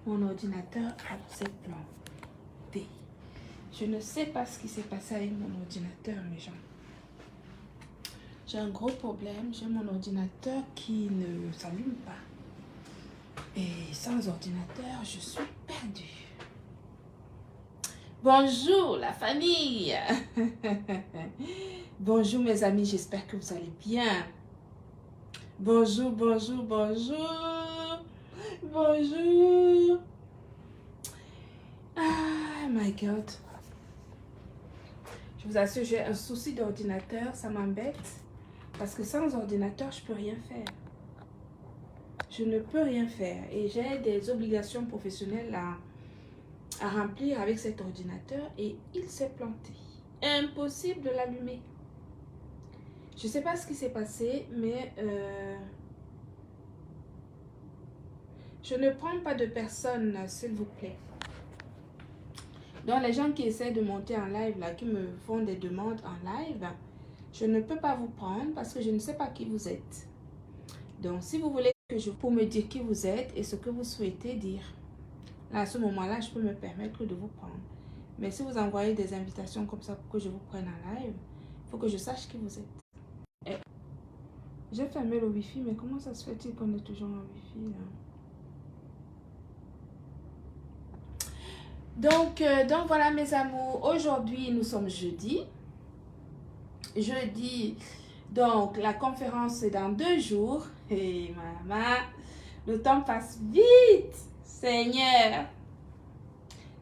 Mon ordinateur s'est planté. Je ne sais pas ce qui s'est passé avec mon ordinateur, mes gens. J'ai un gros problème. J'ai mon ordinateur qui ne s'allume pas. Et sans ordinateur, je suis perdue. Bonjour la famille. Bonjour mes amis, j'espère que vous allez bien. Bonjour, bonjour, bonjour. Bonjour. Ah, my God. Je vous assure, j'ai un souci d'ordinateur, ça m'embête. Parce que sans ordinateur, je ne peux rien faire. Je ne peux rien faire. Et j'ai des obligations professionnelles à remplir avec cet ordinateur. Et il s'est planté. Impossible de l'allumer. Je ne sais pas ce qui s'est passé, mais je ne prends pas de personnes, s'il vous plaît. Donc, les gens qui essaient de monter en live, là, qui me font des demandes en live, je ne peux pas vous prendre parce que je ne sais pas qui vous êtes. Donc, si vous voulez que je pour me dire qui vous êtes et ce que vous souhaitez dire, là, à ce moment-là, je peux me permettre de vous prendre. Mais si vous envoyez des invitations comme ça pour que je vous prenne en live, il faut que je sache qui vous êtes. J'ai fermé le Wi-Fi, mais comment ça se fait-il qu'on est toujours en Wi-Fi, là? Donc voilà mes amours, aujourd'hui nous sommes jeudi. Donc la conférence est dans 2 jours. Et maman, le temps passe vite. Seigneur,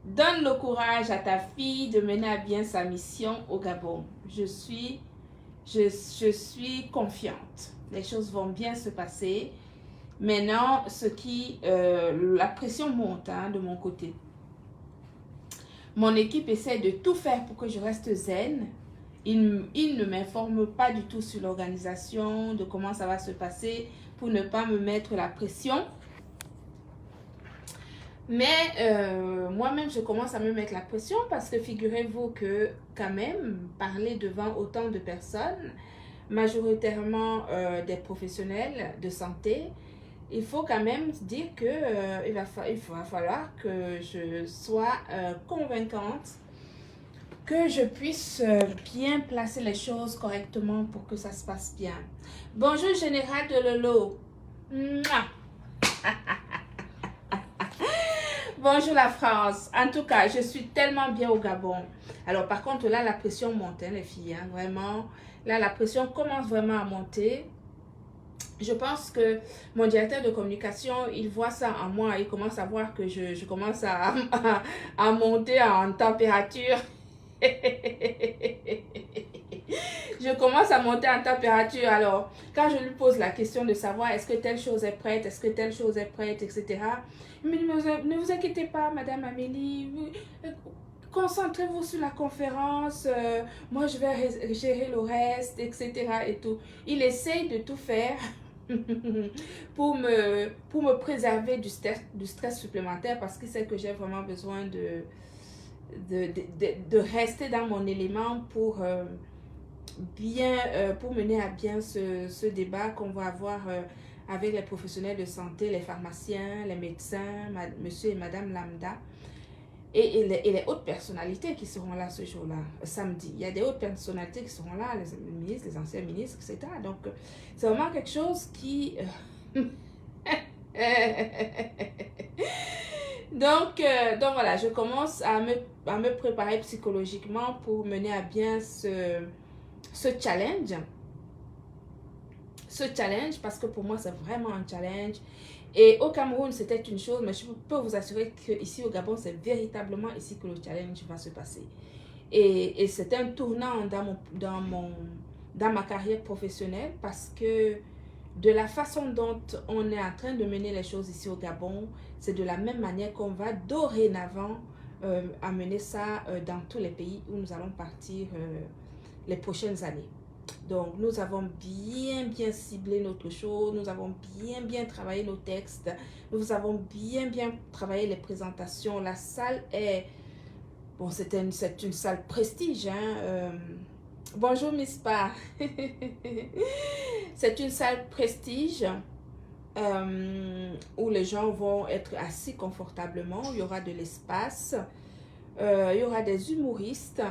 donne le courage à ta fille de mener à bien sa mission au Gabon. Je suis confiante. Les choses vont bien se passer. Maintenant, la pression monte de mon côté. Mon équipe essaie de tout faire pour que je reste zen. Il ne m'informe pas du tout sur l'organisation, de comment ça va se passer, pour ne pas me mettre la pression. Mais moi-même, je commence à me mettre la pression parce que figurez-vous que quand même, parler devant autant de personnes, majoritairement des professionnels de santé, il faut quand même dire que il va falloir que je sois convaincante, que je puisse bien placer les choses correctement pour que ça se passe bien. Bonjour Général de Lolo. Mouah. Bonjour la France. En tout cas, je suis tellement bien au Gabon. Alors par contre là, la pression monte, les filles, vraiment. Là, la pression commence vraiment à monter. Je pense que mon directeur de communication, il voit ça en moi. Il commence à voir que je commence à monter en température. Je commence à monter en température. Alors, quand je lui pose la question de savoir est-ce que telle chose est prête, est-ce que telle chose est prête, etc. Il me dit, ne vous inquiétez pas, Madame Amélie. Concentrez-vous sur la conférence. Moi, je vais gérer le reste, etc. Et tout. Il essaye de tout faire pour me préserver du stress supplémentaire parce qu'il sait que j'ai vraiment besoin de rester dans mon élément pour mener à bien ce débat qu'on va avoir avec les professionnels de santé, les pharmaciens, les médecins, monsieur et madame Lambda et les hautes personnalités qui seront là ce jour-là, samedi. Il y a des hautes personnalités qui seront là, les ministres, les anciens ministres, etc. Donc, c'est vraiment quelque chose qui... Donc voilà, je commence à me préparer psychologiquement pour mener à bien ce challenge. Ce challenge, parce que pour moi, c'est vraiment un challenge. Et au Cameroun, c'était une chose, mais je peux vous assurer qu'ici au Gabon, c'est véritablement ici que le challenge va se passer. Et c'est un tournant dans ma carrière professionnelle parce que de la façon dont on est en train de mener les choses ici au Gabon, c'est de la même manière qu'on va dorénavant amener ça dans tous les pays où nous allons partir les prochaines années. Donc, nous avons bien ciblé notre show, nous avons bien travaillé nos textes, nous avons bien travaillé les présentations. La salle est... Bon, c'est une salle prestige, bonjour Miss Pa. C'est une salle prestige où les gens vont être assis confortablement. Il y aura de l'espace. Il y aura des humoristes.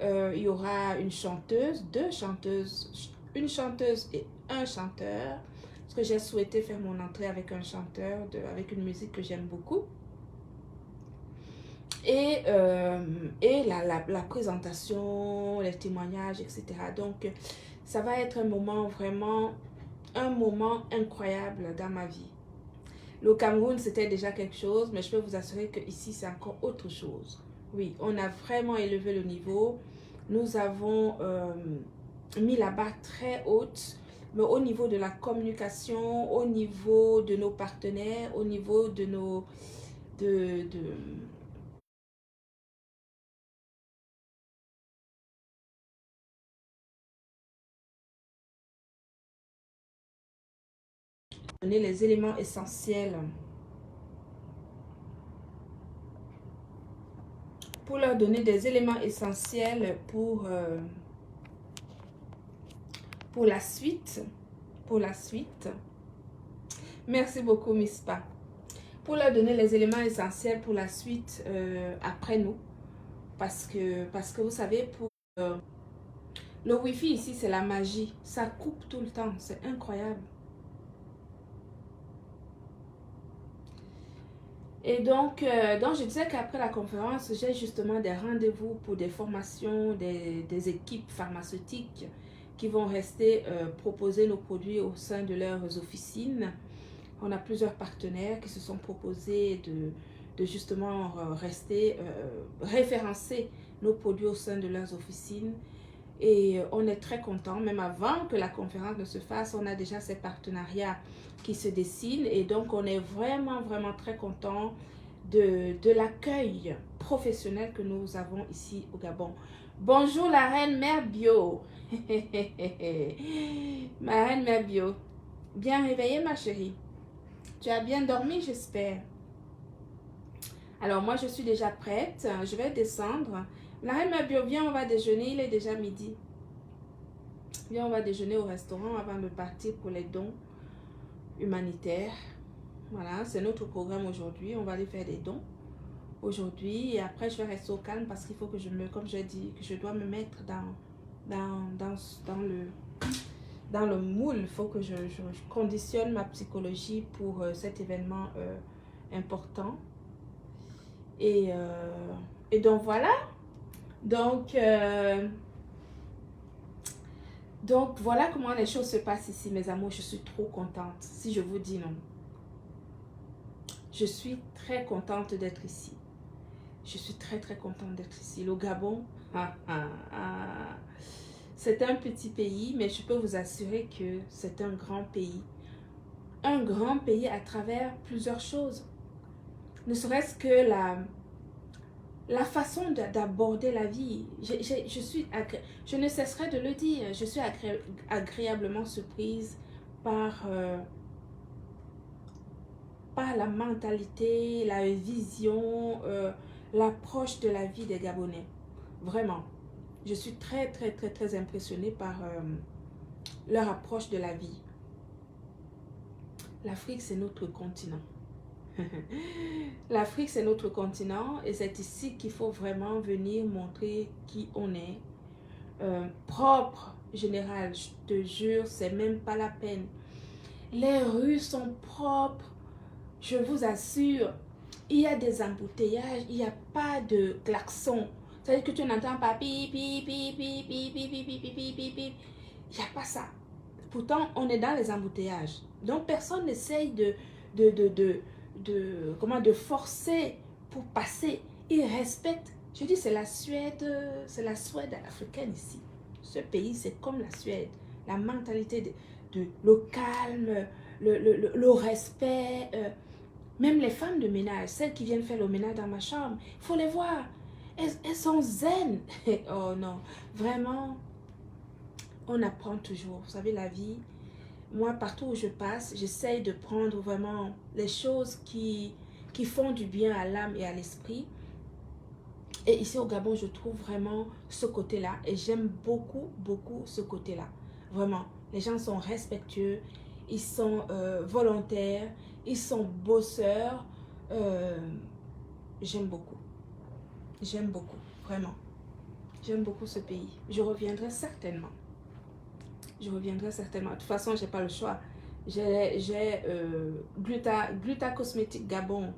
Il y aura une chanteuse, deux chanteuses, une chanteuse et un chanteur. Parce que j'ai souhaité faire mon entrée avec un chanteur, avec une musique que j'aime beaucoup. Et la présentation, les témoignages, etc. Donc, ça va être un moment vraiment, un moment incroyable dans ma vie. Le Cameroun, c'était déjà quelque chose, mais je peux vous assurer qu'ici, c'est encore autre chose. Oui, on a vraiment élevé le niveau. Nous avons mis la barre très haute, mais au niveau de la communication, au niveau de nos partenaires, au niveau de nos... donner les éléments essentiels pour leur donner des éléments essentiels pour la suite. Pour la suite. Merci beaucoup, Miss Pa. Pour leur donner les éléments essentiels pour la suite après nous. Parce que vous savez, pour le Wi-Fi ici, c'est la magie. Ça coupe tout le temps. C'est incroyable. Et donc je disais qu'après la conférence, j'ai justement des rendez-vous pour des formations des équipes pharmaceutiques qui vont rester proposer nos produits au sein de leurs officines. On a plusieurs partenaires qui se sont proposés de justement rester référencer nos produits au sein de leurs officines. Et on est très content, même avant que la conférence ne se fasse, on a déjà ces partenariats qui se dessinent. Et donc, on est vraiment, vraiment très content de l'accueil professionnel que nous avons ici au Gabon. Bonjour la reine mère bio. Ma reine mère bio. Bien réveillée, ma chérie. Tu as bien dormi, j'espère. Alors, moi, je suis déjà prête. Je vais descendre. La reine mère bio, viens, on va déjeuner. Il est déjà midi. Viens, on va déjeuner au restaurant avant de partir pour les dons humanitaires. Voilà, c'est notre programme aujourd'hui. On va aller faire des dons aujourd'hui. Et après, je vais rester au calme parce qu'il faut que comme j'ai dit, que je dois me mettre dans le moule. Il faut que je conditionne ma psychologie pour cet événement important. Et donc, voilà. Donc, voilà comment les choses se passent ici, mes amours. Je suis trop contente. Si je vous dis non. Je suis très contente d'être ici. Je suis très, très contente d'être ici. Le Gabon, c'est un petit pays, mais je peux vous assurer que c'est un grand pays. Un grand pays à travers plusieurs choses. Ne serait-ce que la façon d'aborder la vie. Je ne cesserai de le dire, je suis agréablement surprise par la mentalité, la vision, l'approche de la vie des Gabonais. Vraiment. Je suis très, très, très, très impressionnée par leur approche de la vie. L'Afrique, c'est notre continent. L'Afrique, c'est notre continent et c'est ici qu'il faut vraiment venir montrer qui on est. Propre, général, je te jure, c'est même pas la peine. Les rues sont propres, je vous assure. Il y a des embouteillages, il n'y a pas de klaxon. C'est-à-dire que tu n'entends pas pi, pi, pi, pi, pi, pi, pi, pi, pi, pi, pi, pi. Il n'y a pas ça. Pourtant, on est dans les embouteillages. Donc, personne n'essaye de forcer pour passer. Ils respectent. Je dis, c'est la Suède africaine ici. Ce pays, c'est comme la Suède. La mentalité le calme, le respect. Même les femmes de ménage, celles qui viennent faire le ménage dans ma chambre, il faut les voir. Elles sont zen. Oh non, vraiment, on apprend toujours. Vous savez, la vie, moi, partout où je passe, j'essaye de prendre vraiment les choses qui font du bien à l'âme et à l'esprit. Et ici au Gabon, je trouve vraiment ce côté-là. Et j'aime beaucoup, beaucoup ce côté-là. Vraiment, les gens sont respectueux. ils sont volontaires, ils sont bosseurs. J'aime beaucoup. J'aime beaucoup, vraiment. J'aime beaucoup ce pays. Je reviendrai certainement. Je reviendrai certainement. De toute façon, je n'ai pas le choix. J'ai Gluta Cosmétique Gabon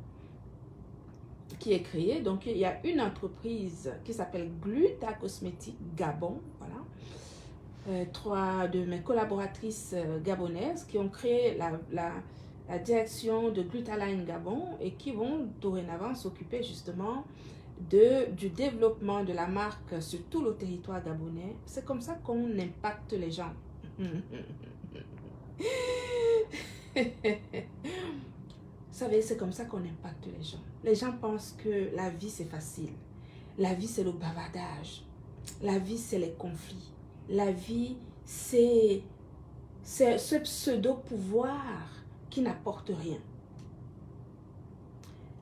qui est créé. Donc, il y a une entreprise qui s'appelle Gluta Cosmétique Gabon. Voilà. 3 de mes collaboratrices gabonaises qui ont créé la direction de Glutaline Gabon et qui vont dorénavant s'occuper justement du développement de la marque sur tout le territoire gabonais. C'est comme ça qu'on impacte les gens. Vous savez, c'est comme ça qu'on impacte les gens. Les gens pensent que la vie, c'est facile. La vie, c'est le bavardage. La vie, c'est les conflits. La vie, c'est ce pseudo-pouvoir qui n'apporte rien.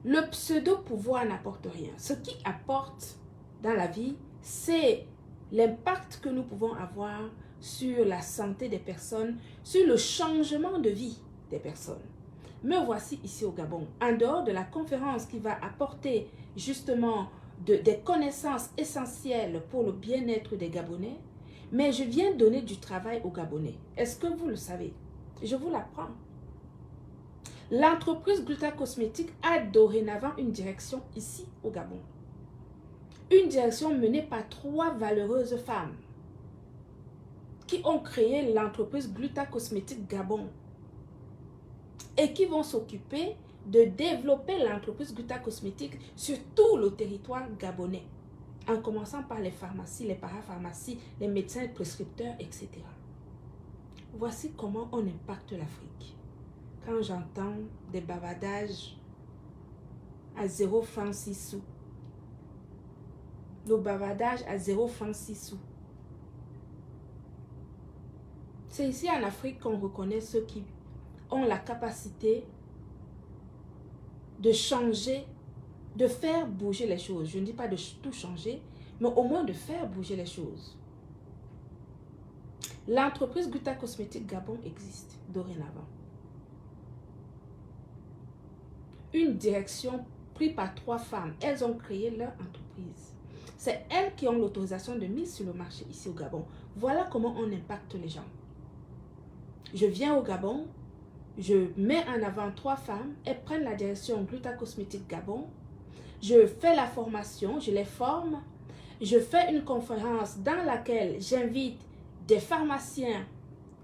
Le pseudo-pouvoir n'apporte rien. Ce qui apporte dans la vie, c'est l'impact que nous pouvons avoir sur la santé des personnes, sur le changement de vie des personnes. Me voici ici au Gabon, en dehors de la conférence qui va apporter justement des connaissances essentielles pour le bien-être des Gabonais, mais je viens donner du travail aux Gabonais. Est-ce que vous le savez? Je vous l'apprends. L'entreprise Gluta Cosmétique a dorénavant une direction ici au Gabon. Une direction menée par 3 valeureuses femmes qui ont créé l'entreprise Gluta Cosmétique Gabon et qui vont s'occuper de développer l'entreprise Gluta Cosmétique sur tout le territoire gabonais, en commençant par les pharmacies, les parapharmacies, les médecins prescripteurs, etc. Voici comment on impacte l'Afrique. Quand j'entends des bavardages à 0 francs 6 sous, le bavardage à 0 francs 6 sous, c'est ici en Afrique qu'on reconnaît ceux qui ont la capacité de changer, de faire bouger les choses. Je ne dis pas de tout changer, mais au moins de faire bouger les choses. L'entreprise Gluta Cosmétique Gabon existe dorénavant. Une direction prise par 3 femmes. Elles ont créé leur entreprise. C'est elles qui ont l'autorisation de mise sur le marché ici au Gabon. Voilà comment on impacte les gens. Je viens au Gabon, je mets en avant 3 femmes, elles prennent la direction Gluta Cosmétique Gabon, je fais la formation, je les forme, je fais une conférence dans laquelle j'invite des pharmaciens,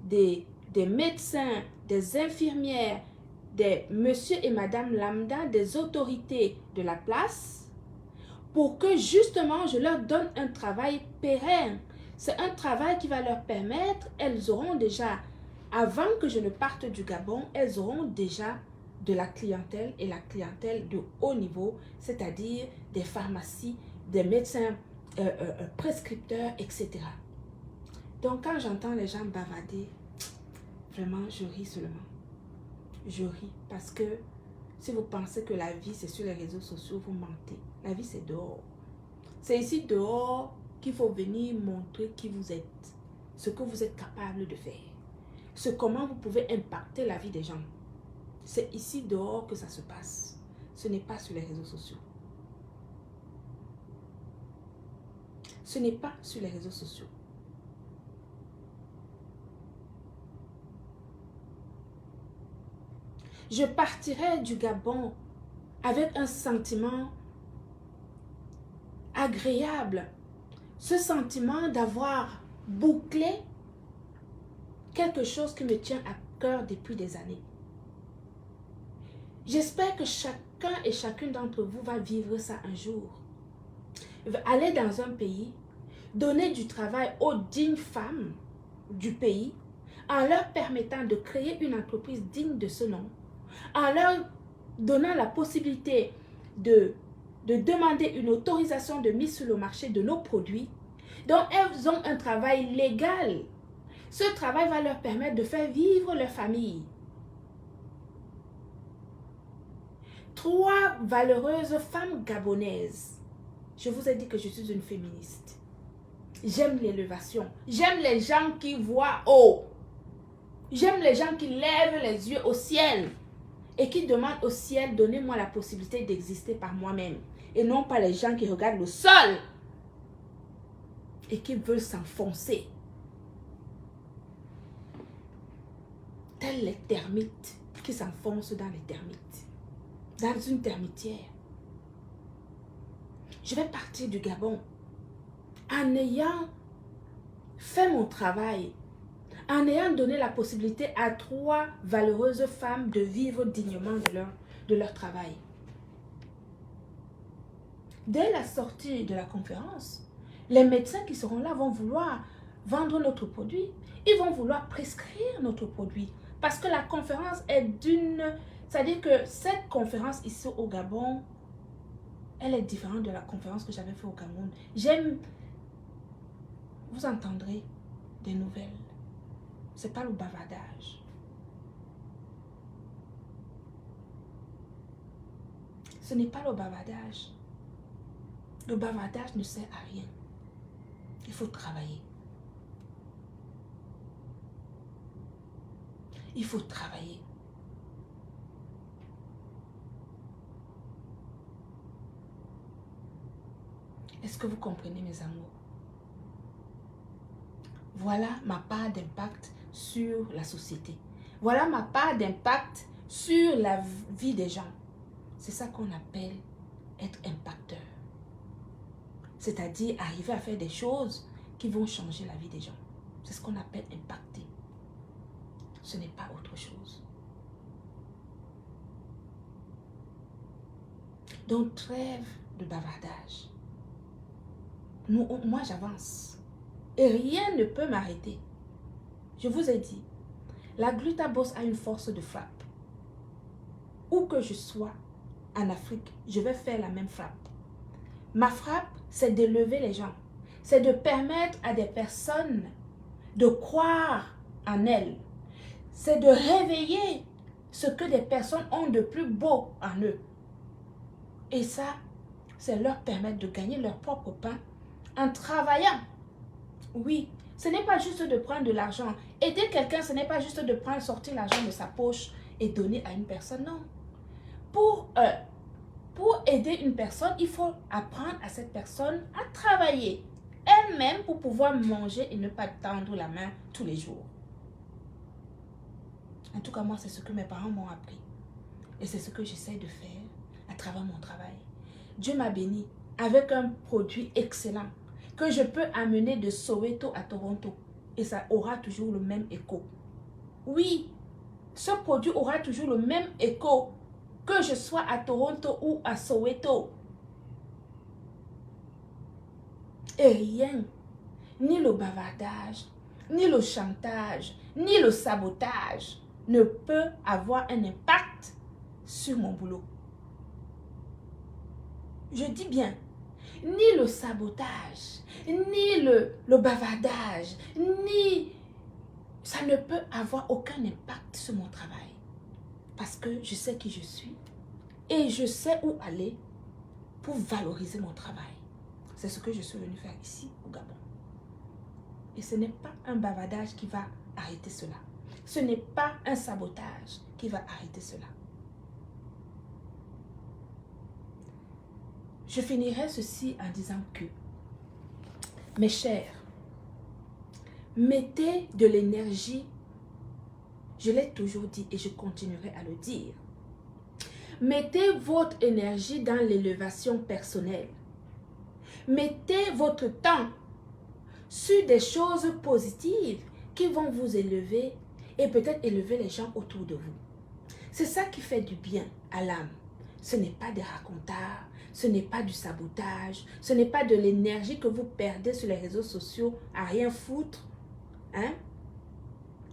des médecins, des infirmières, des monsieur et madame lambda, des autorités de la place, pour que justement je leur donne un travail pérenne. C'est un travail qui va leur permettre, elles auront déjà, avant que je ne parte du Gabon, elles auront déjà de la clientèle et la clientèle de haut niveau, c'est-à-dire des pharmacies, des médecins prescripteurs, etc. Donc quand j'entends les gens bavarder, vraiment je ris seulement. Je ris parce que si vous pensez que la vie c'est sur les réseaux sociaux, vous mentez. La vie c'est dehors. C'est ici dehors qu'il faut venir montrer qui vous êtes, ce que vous êtes capable de faire, comment vous pouvez impacter la vie des gens. C'est ici dehors que ça se passe. Ce n'est pas sur les réseaux sociaux. Ce n'est pas sur les réseaux sociaux. Je partirai du Gabon avec un sentiment agréable. Ce sentiment d'avoir bouclé quelque chose qui me tient à cœur depuis des années. J'espère que chacun et chacune d'entre vous va vivre ça un jour. Aller dans un pays, donner du travail aux dignes femmes du pays, en leur permettant de créer une entreprise digne de ce nom, en leur donnant la possibilité de demander une autorisation de mise sur le marché de nos produits. Donc, elles ont un travail légal. Ce travail va leur permettre de faire vivre leur famille. 3 valeureuses femmes gabonaises. Je vous ai dit que je suis une féministe. J'aime l'élévation. J'aime les gens qui voient haut. J'aime les gens qui lèvent les yeux au ciel et qui demandent au ciel, donnez-moi la possibilité d'exister par moi-même. Et non pas les gens qui regardent le sol et qui veulent s'enfoncer. Tels les termites qui s'enfoncent dans les termites. Dans une termitière. Je vais partir du Gabon en ayant fait mon travail, en ayant donné la possibilité à 3 valeureuses femmes de vivre dignement de leur travail. Dès la sortie de la conférence, les médecins qui seront là vont vouloir vendre notre produit. Ils vont vouloir prescrire notre produit. Parce que la conférence est d'une... C'est-à-dire que cette conférence ici au Gabon, elle est différente de la conférence que j'avais faite au Cameroun. J'aime... Vous entendrez des nouvelles. Ce n'est pas le bavardage. Ce n'est pas le bavardage. Le bavardage ne sert à rien. Il faut travailler. Il faut travailler. Est-ce que vous comprenez, mes amours? Voilà ma part d'impact sur la société. Voilà ma part d'impact sur la vie des gens. C'est ça qu'on appelle être impacteur. C'est-à-dire arriver à faire des choses qui vont changer la vie des gens. C'est ce qu'on appelle impacter. Ce n'est pas autre chose. Donc, trêve de bavardage. Moi, j'avance. Et rien ne peut m'arrêter. Je vous ai dit, la Glutaboss a une force de frappe. Où que je sois en Afrique, je vais faire la même frappe. Ma frappe, c'est de lever les gens. C'est de permettre à des personnes de croire en elles. C'est de réveiller ce que des personnes ont de plus beau en eux. Et ça, c'est leur permettre de gagner leur propre pain en travaillant. Oui, ce n'est pas juste de prendre de l'argent. Aider quelqu'un, ce n'est pas juste de prendre, sortir l'argent de sa poche et donner à une personne. Non. Pour aider une personne, il faut apprendre à cette personne à travailler elle-même pour pouvoir manger et ne pas tendre la main tous les jours. En tout cas, moi, c'est ce que mes parents m'ont appris. Et c'est ce que j'essaie de faire à travers mon travail. Dieu m'a béni avec un produit excellent que je peux amener de Soweto à Toronto. Et ça aura toujours le même écho. Oui, ce produit aura toujours le même écho que je sois à Toronto ou à Soweto. Et rien, ni le bavardage, ni le chantage, ni le sabotage ne peut avoir un impact sur mon boulot. Je dis bien, ni le sabotage, ni le bavardage, ni... Ça ne peut avoir aucun impact sur mon travail. Parce que je sais qui je suis et je sais où aller pour valoriser mon travail. C'est ce que je suis venue faire ici au Gabon. Et ce n'est pas un bavardage qui va arrêter cela. Ce n'est pas un sabotage qui va arrêter cela. Je finirai ceci en disant que, mes chers, mettez de l'énergie, je l'ai toujours dit et je continuerai à le dire. Mettez votre énergie dans l'élévation personnelle. Mettez votre temps sur des choses positives qui vont vous élever et peut-être élever les gens autour de vous. C'est ça qui fait du bien à l'âme. Ce n'est pas des racontards, ce n'est pas du sabotage, ce n'est pas de l'énergie que vous perdez sur les réseaux sociaux à rien foutre. Hein?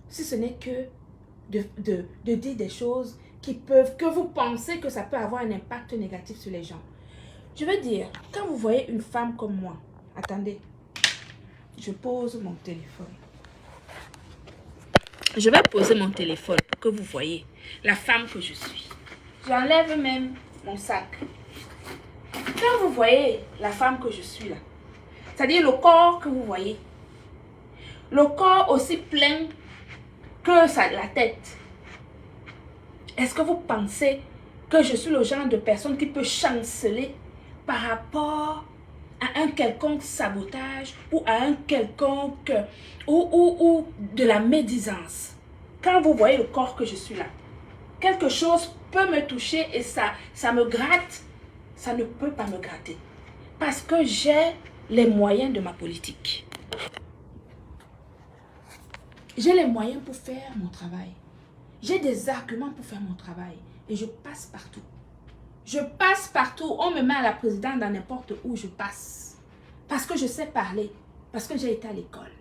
Si ce n'est que de dire des choses que vous pensez que ça peut avoir un impact négatif sur les gens. Je veux dire, quand vous voyez une femme comme moi, attendez, je pose mon téléphone. Je vais poser mon téléphone pour que vous voyez la femme que je suis. J'enlève même mon sac. Quand vous voyez la femme que je suis là, c'est-à-dire le corps que vous voyez, le corps aussi plein que ça la tête? Est-ce que vous pensez que je suis le genre de personne qui peut chanceler par rapport à un quelconque sabotage ou à un quelconque ou de la médisance? Quand vous voyez le corps que je suis là, quelque chose peut me toucher et ça me gratte, ça ne peut pas me gratter. Parce que j'ai les moyens de ma politique. J'ai les moyens pour faire mon travail. J'ai des arguments pour faire mon travail. Et je passe partout. Je passe partout. On me met à la présidence dans n'importe où je passe. Parce que je sais parler. Parce que j'ai été à l'école.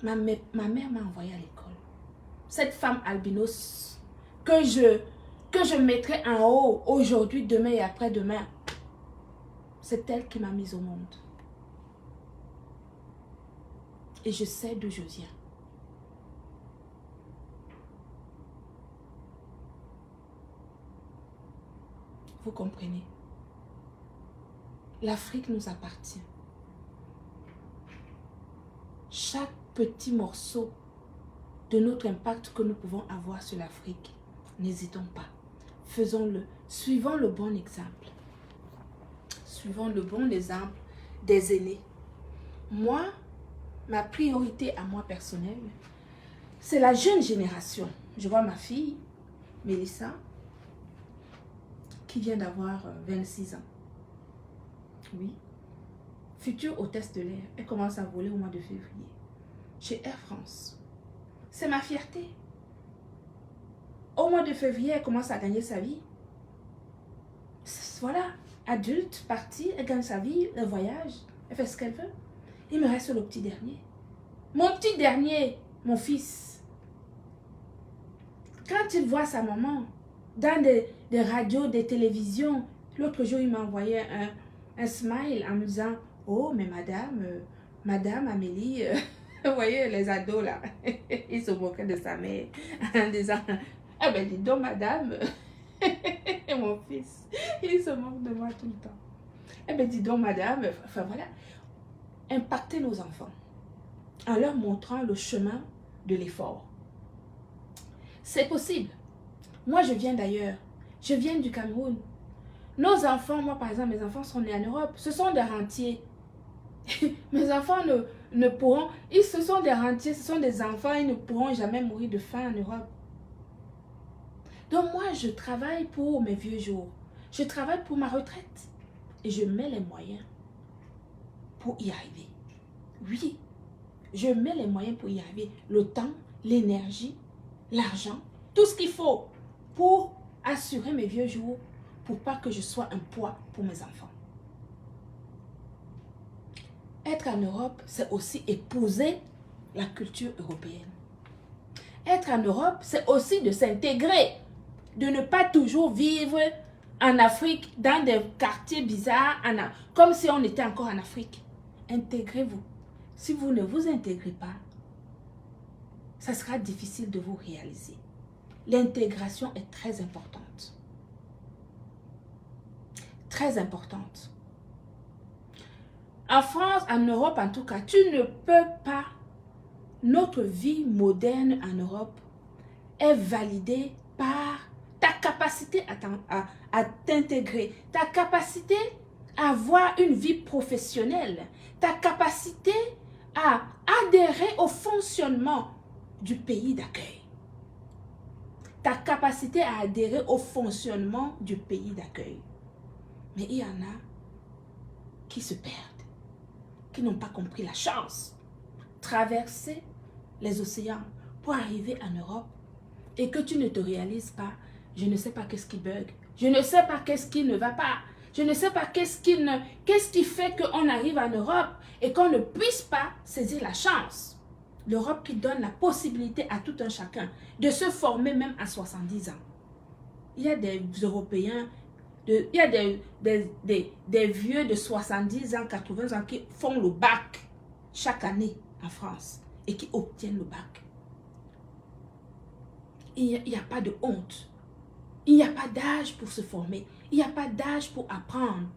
Ma mère m'a envoyé à l'école. Cette femme albinos que je mettrai en haut aujourd'hui, demain et après-demain, c'est elle qui m'a mise au monde. Et je sais d'où je viens. Vous comprenez? L'Afrique nous appartient. Chaque petit morceau de notre impact que nous pouvons avoir sur l'Afrique, n'hésitons pas. Faisons-le. Suivons le bon exemple. Suivons le bon exemple des aînés. Moi, ma priorité à moi personnelle, c'est la jeune génération. Je vois ma fille, Mélissa, qui vient d'avoir 26 ans. Oui. Future hôtesse de l'air. Elle commence à voler au mois de février. Chez Air France. C'est ma fierté. Au mois de février, elle commence à gagner sa vie. Voilà. Adulte, partie, elle gagne sa vie, elle voyage, elle fait ce qu'elle veut. Il me reste le petit dernier. Mon petit dernier, mon fils. Quand il voit sa maman dans des radios, des télévisions, l'autre jour, il m'a envoyé un smile en me disant « Oh, mais madame Amélie, vous voyez les ados là, ils se moquaient de sa mère en disant « Ah ben dis donc madame, et mon fils, il se moque de moi tout le temps. Eh ben dis donc madame, enfin voilà, impacter nos enfants en leur montrant le chemin de l'effort. C'est possible. Moi, je viens d'ailleurs. Je viens du Cameroun. Nos enfants, moi par exemple, mes enfants sont nés en Europe. Ce sont des rentiers. Mes enfants ne pourront... Ce sont des rentiers, ce sont des enfants, ils ne pourront jamais mourir de faim en Europe. Donc moi, je travaille pour mes vieux jours. Je travaille pour ma retraite. Et je mets les moyens pour y arriver. Oui, je mets les moyens pour y arriver. Le temps, l'énergie, l'argent, tout ce qu'il faut pour assurer mes vieux jours, pour pas que je sois un poids pour mes enfants. Être en Europe, c'est aussi épouser la culture européenne. Être en Europe, c'est aussi de s'intégrer, de ne pas toujours vivre en Afrique, dans des quartiers bizarres, comme si on était encore en Afrique. Intégrez-vous. Si vous ne vous intégrez pas, ça sera difficile de vous réaliser. L'intégration est très importante. Très importante. En France, en Europe en tout cas, tu ne peux pas. Notre vie moderne en Europe est validée par ta capacité à t'intégrer, ta capacité à avoir une vie professionnelle, ta capacité à adhérer au fonctionnement du pays d'accueil. Ta capacité à adhérer au fonctionnement du pays d'accueil. Mais il y en a qui se perdent, qui n'ont pas compris la chance. Traverser les océans pour arriver en Europe et que tu ne te réalises pas, je ne sais pas qu'est-ce qui bug, je ne sais pas qu'est-ce qui ne va pas, je ne sais pas qu'est-ce qui fait qu'on arrive en Europe et qu'on ne puisse pas saisir la chance. L'Europe qui donne la possibilité à tout un chacun de se former même à 70 ans. Il y a des Européens, il y a des vieux de 70 ans, 80 ans qui font le bac chaque année en France et qui obtiennent le bac. Il n'y a pas de honte. Il n'y a pas d'âge pour se former. Il n'y a pas d'âge pour apprendre.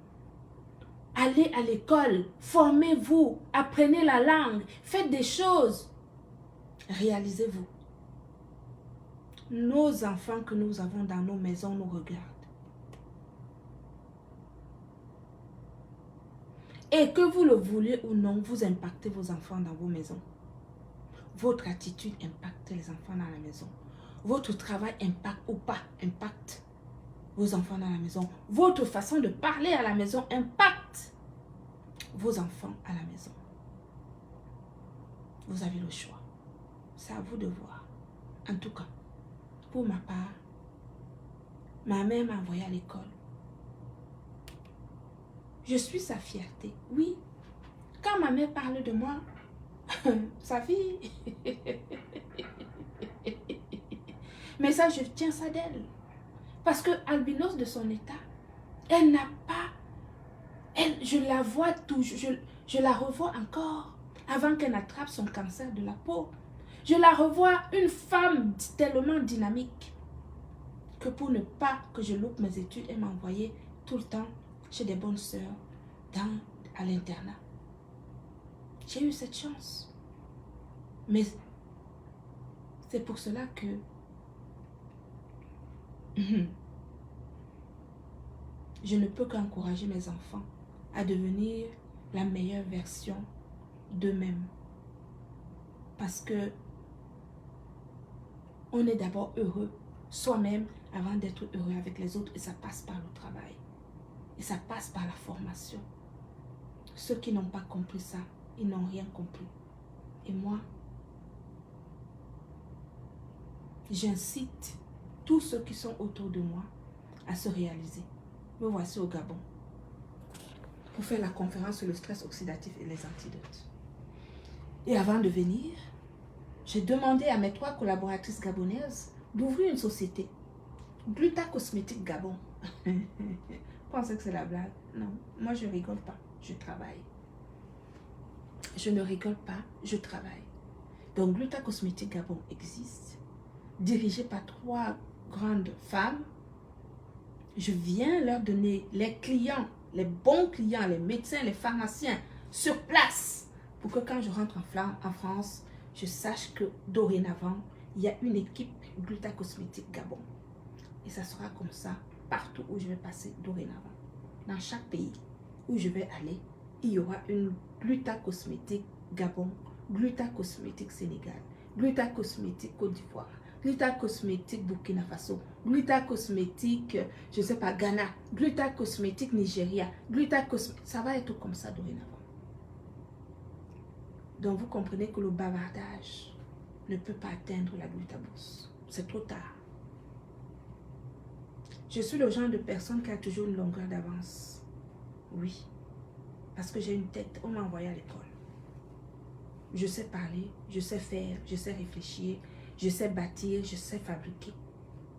Allez à l'école, formez-vous, apprenez la langue, faites des choses. Réalisez-vous. Nos enfants que nous avons dans nos maisons nous regardent. Et que vous le vouliez ou non, vous impactez vos enfants dans vos maisons. Votre attitude impacte les enfants dans la maison. Votre travail impacte ou pas impacte vos enfants dans la maison. Votre façon de parler à la maison impacte vos enfants à la maison. Vous avez le choix. C'est à vous de voir. En tout cas, pour ma part, ma mère m'a envoyé à l'école. Je suis sa fierté. Oui, quand ma mère parle de moi, sa fille, mais ça, je tiens ça d'elle. Parce que albinos de son état, elle n'a pas, je la vois toujours, je la revois encore avant qu'elle n'attrape son cancer de la peau. Je la revois une femme tellement dynamique que pour ne pas que je loupe mes études, elle m'a envoyé tout le temps chez des bonnes sœurs à l'internat. J'ai eu cette chance. Mais c'est pour cela que je ne peux qu'encourager mes enfants à devenir la meilleure version d'eux-mêmes. Parce que on est d'abord heureux soi-même avant d'être heureux avec les autres. Et ça passe par le travail. Et ça passe par la formation. Ceux qui n'ont pas compris ça, ils n'ont rien compris. Et moi, j'incite tous ceux qui sont autour de moi à se réaliser. Me voici au Gabon pour faire la conférence sur le stress oxydatif et les antidotes. Et avant de venir, j'ai demandé à mes 3 collaboratrices gabonaises d'ouvrir une société. Gluta Cosmétique Gabon. Pensez que c'est la blague? Non, moi je rigole pas, je travaille. Je ne rigole pas, je travaille. Donc Gluta Cosmétique Gabon existe, dirigé par 3 grandes femmes. Je viens leur donner les clients, les bons clients, les médecins, les pharmaciens sur place pour que quand je rentre en France, je sache que dorénavant, il y a une équipe Gluta Cosmétique Gabon. Et ça sera comme ça partout où je vais passer dorénavant. Dans chaque pays où je vais aller, il y aura une Gluta Cosmétique Gabon, Gluta Cosmétique Sénégal, Gluta Cosmétique Côte d'Ivoire, Gluta Cosmétique Burkina Faso, Gluta Cosmétique, je ne sais pas, Ghana, Gluta Cosmétique Nigeria, Gluta Cosmétique, ça va être comme ça dorénavant. Donc vous comprenez que le bavardage ne peut pas atteindre la glutabose. C'est trop tard. Je suis le genre de personne qui a toujours une longueur d'avance. Oui. Parce que j'ai une tête. On m'a envoyé à l'école. Je sais parler, je sais faire, je sais réfléchir, je sais bâtir, je sais fabriquer.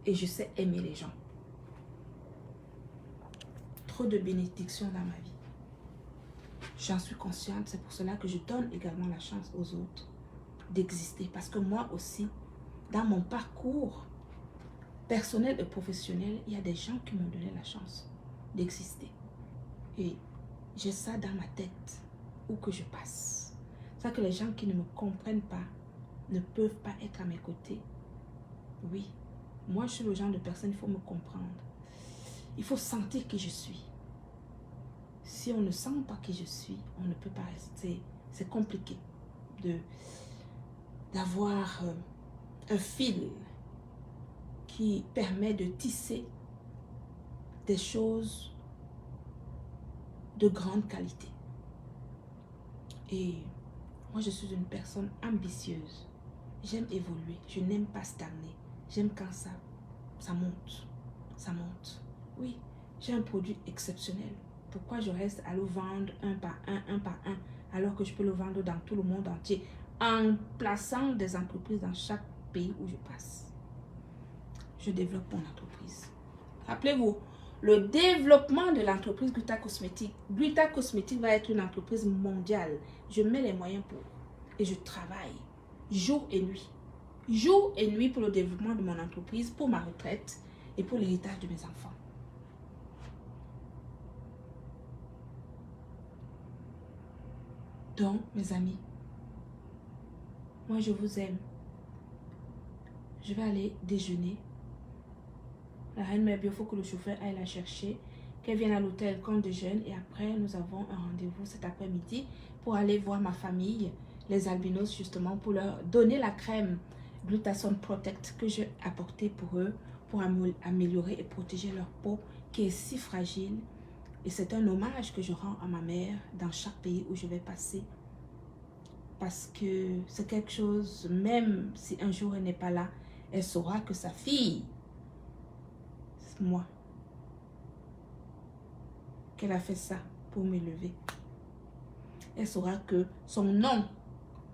Et je sais aimer les gens. Trop de bénédictions dans ma vie. J'en suis consciente. C'est pour cela que je donne également la chance aux autres d'exister. Parce que moi aussi, dans mon parcours personnel et professionnel, il y a des gens qui m'ont donné la chance d'exister. Et j'ai ça dans ma tête, où que je passe. C'est ça que les gens qui ne me comprennent pas ne peuvent pas être à mes côtés. Oui, moi je suis le genre de personne, il faut me comprendre. Il faut sentir qui je suis. Si on ne sent pas qui je suis, on ne peut pas rester. C'est compliqué d'avoir un fil qui permet de tisser des choses de grande qualité. Et moi, je suis une personne ambitieuse. J'aime évoluer. Je n'aime pas stagner. J'aime quand ça monte. Ça monte. Oui, j'ai un produit exceptionnel. Pourquoi je reste à le vendre un par un, alors que je peux le vendre dans tout le monde entier, en plaçant des entreprises dans chaque pays où je passe. Je développe mon entreprise. Rappelez-vous, le développement de l'entreprise Gluta Cosmétique. Gluta Cosmétique va être une entreprise mondiale. Je mets les moyens pour. Et je travaille jour et nuit. Jour et nuit pour le développement de mon entreprise, pour ma retraite et pour l'héritage de mes enfants. Donc, mes amis, moi je vous aime. je vais aller déjeuner. La reine mère, il faut que le chauffeur aille la chercher, qu'elle vienne à l'hôtel qu'on déjeune et après nous avons un rendez-vous cet après-midi pour aller voir ma famille, les albinos justement, pour leur donner la crème Glutathione Protect que j'ai apportée pour eux, pour améliorer et protéger leur peau qui est si fragile. Et c'est un hommage que je rends à ma mère dans chaque pays où je vais passer. Parce que c'est quelque chose, même si un jour elle n'est pas là, elle saura que sa fille, c'est moi, qu'elle a fait ça pour m'élever. Elle saura que son nom,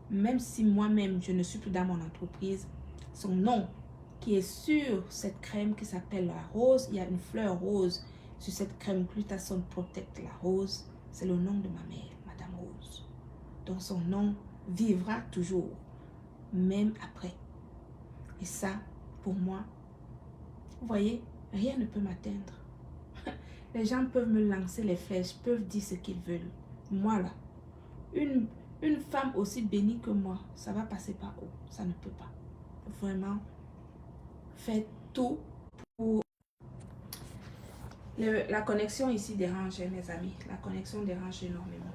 même si moi-même je ne suis plus dans mon entreprise, son nom qui est sur cette crème qui s'appelle la rose, il y a une fleur rose sur cette crème Glutathione Protect, la rose, c'est le nom de ma mère, Madame Rose. Donc son nom vivra toujours, même après. Et ça, pour moi, vous voyez, rien ne peut m'atteindre. Les gens peuvent me lancer les flèches, peuvent dire ce qu'ils veulent. Moi là, une femme aussi bénie que moi, ça va passer par où? Ça ne peut pas. Vraiment, faites tout pour... La connexion ici dérange, mes amis. La connexion dérange énormément.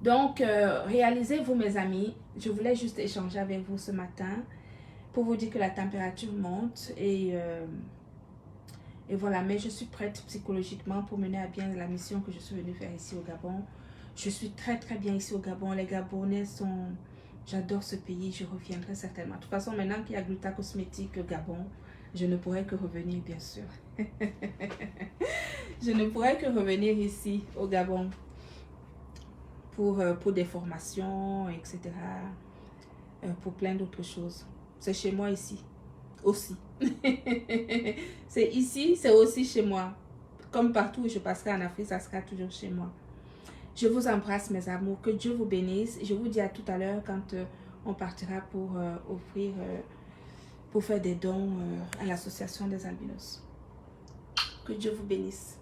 Donc, réalisez-vous, mes amis. Je voulais juste échanger avec vous ce matin pour vous dire que la température monte et voilà. Mais je suis prête psychologiquement pour mener à bien la mission que je suis venue faire ici au Gabon. Je suis très bien ici au Gabon. Les Gabonais sont... J'adore ce pays, je reviendrai certainement. De toute façon, maintenant qu'il y a Gluta Cosmétique au Gabon, je ne pourrai que revenir, bien sûr. Je ne pourrai que revenir ici au Gabon pour des formations, etc. Pour plein d'autres choses. C'est chez moi ici, aussi. C'est ici, c'est aussi chez moi. Comme partout où je passerai en Afrique, ça sera toujours chez moi. Je vous embrasse, mes amours. Que Dieu vous bénisse. Je vous dis à tout à l'heure quand on partira pour offrir, pour faire des dons à l'association des albinos. Que Dieu vous bénisse.